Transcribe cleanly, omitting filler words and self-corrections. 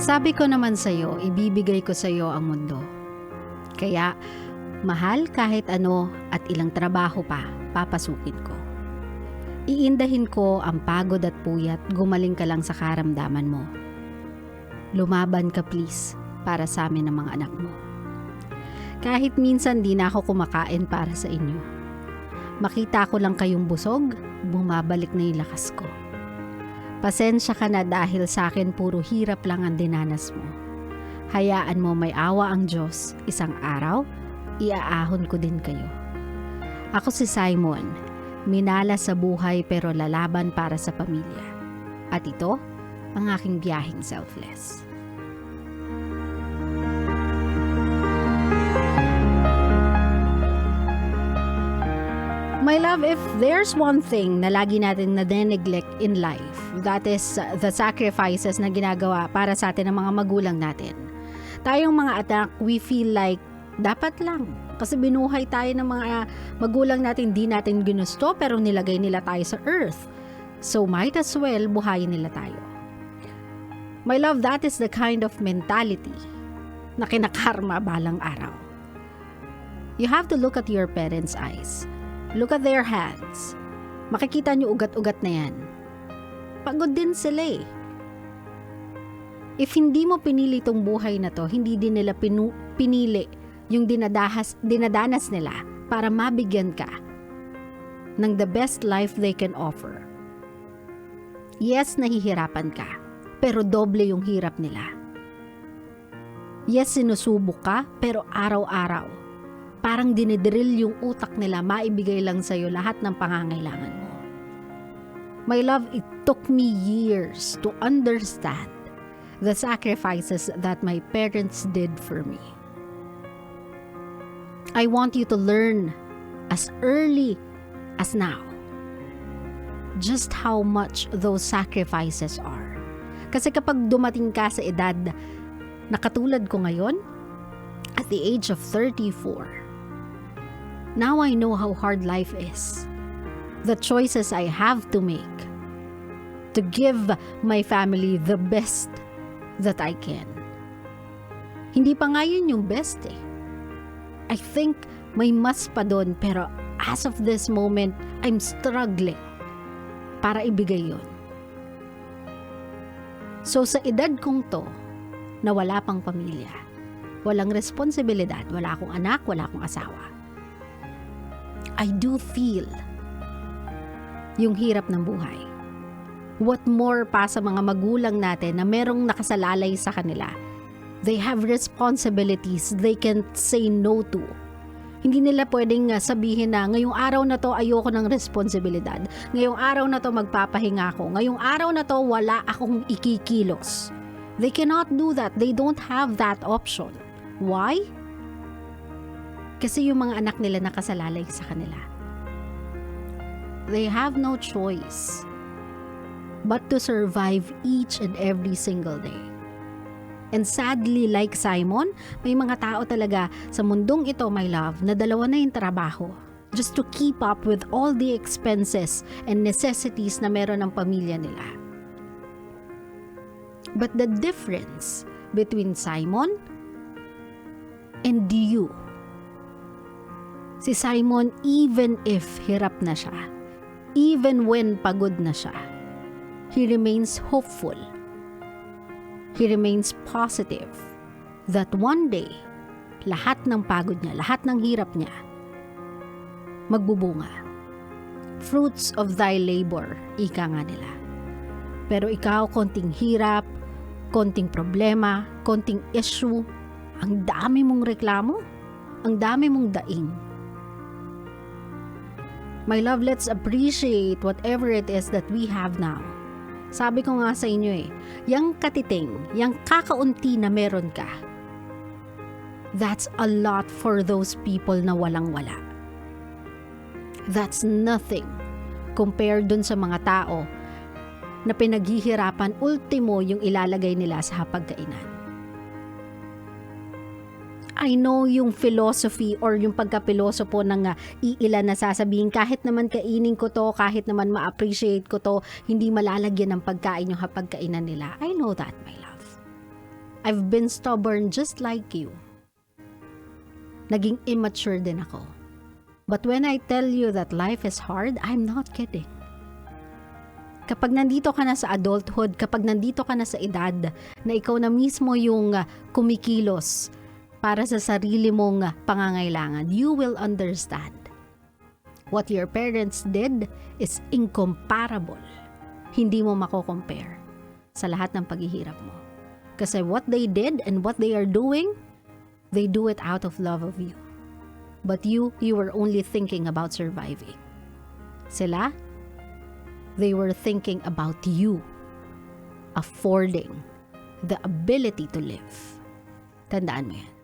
Sabi ko naman sa'yo, ibibigay ko sa'yo ang mundo. Kaya, mahal kahit ano at ilang trabaho pa, papasukin ko. Iindahin ko ang pagod at puyat, gumaling ka lang sa karamdaman mo. Lumaban ka please, para sa amin ng mga anak mo. Kahit minsan di na ako kumakain para sa inyo. Makita ko lang kayong busog, bumabalik na yung lakas ko. Pasensya ka na dahil sa akin puro hirap lang ang dinanas mo. Hayaan mo may awa ang Diyos, isang araw, iaahon ko din kayo. Ako si Simon, minala sa buhay pero lalaban para sa pamilya. At ito, ang aking biyaheng selfless. My love, if there's one thing na lagi natin na-neglect in life, that is the sacrifices na ginagawa para sa atin ng mga magulang natin. Tayong mga anak, we feel like dapat lang. Kasi binuhay tayo ng mga magulang natin, di natin ginusto, pero nilagay nila tayo sa earth. So might as well buhayin nila tayo. My love, that is the kind of mentality na kinakarma balang araw. You have to look at your parents' eyes. Look at their hands. Makikita nyo ugat-ugat na yan. Pagod din sila eh. If hindi mo pinili itong buhay na to, hindi din nila pinili yung dinadanas nila para mabigyan ka ng the best life they can offer. Yes, nahihirapan ka, pero doble yung hirap nila. Yes, sinusubok ka, pero araw-araw. Parang dinidrill yung utak nila, maibigay lang sa'yo lahat ng pangangailangan mo. My love, it took me years to understand the sacrifices that my parents did for me. I want you to learn as early as now just how much those sacrifices are. Kasi kapag dumating ka sa edad na katulad ko ngayon, at the age of 34, now I know how hard life is. The choices I have to make to give my family the best that I can. Hindi pa nga yun yung best eh. I think may mas pa doon, pero as of this moment, I'm struggling para ibigay yun. So sa edad kong to, na wala pang pamilya, walang responsibilidad, wala akong anak, wala akong asawa, I do feel yung hirap ng buhay. What more pa sa mga magulang natin na merong nakasalalay sa kanila. They have responsibilities they can't say no to. Hindi nila pwedeng sabihin na ngayong araw na to ayoko ng responsibilidad. Ngayong araw na to magpapahinga ako. Ngayong araw na to wala akong ikikilos. They cannot do that. They don't have that option. Why? Kasi yung mga anak nila nakasalalay sa kanila. They have no choice but to survive each and every single day. And sadly, like Simon, may mga tao talaga sa mundong ito, my love, na dalawa na yung trabaho just to keep up with all the expenses and necessities na meron ng pamilya nila. But the difference between Simon and you, si Simon, even if hirap na siya, even when pagod na siya, he remains hopeful. He remains positive that one day, lahat ng pagod niya, lahat ng hirap niya, magbubunga. Fruits of thy labor, ika nga nila. Pero ikaw, konting hirap, konting problema, konting issue, ang dami mong reklamo, ang dami mong daing. My love, let's appreciate whatever it is that we have now. Sabi ko nga sa inyo eh, yung katiting, yung kakaunti na meron ka, that's a lot for those people na walang-wala. That's nothing compared dun sa mga tao na pinaghihirapan, ultimo yung ilalagay nila sa hapagkainan. I know yung philosophy or yung pagka-pilosopo ng iilan na sasabihin, kahit naman kainin ko to, kahit naman ma-appreciate ko to, hindi malalagyan ng pagkain yung hapagkainan nila. I know that, my love. I've been stubborn just like you. Naging immature din ako. But when I tell you that life is hard, I'm not kidding. Kapag nandito ka na sa adulthood, kapag nandito ka na sa edad na ikaw na mismo yung kumikilos para sa sarili mong pangangailangan, you will understand. What your parents did is incomparable. Hindi mo mako-compare sa lahat ng paghihirap mo. Kasi what they did and what they are doing, they do it out of love of you. But you were only thinking about surviving. Sila, they were thinking about you affording the ability to live. Tandaan mo yan.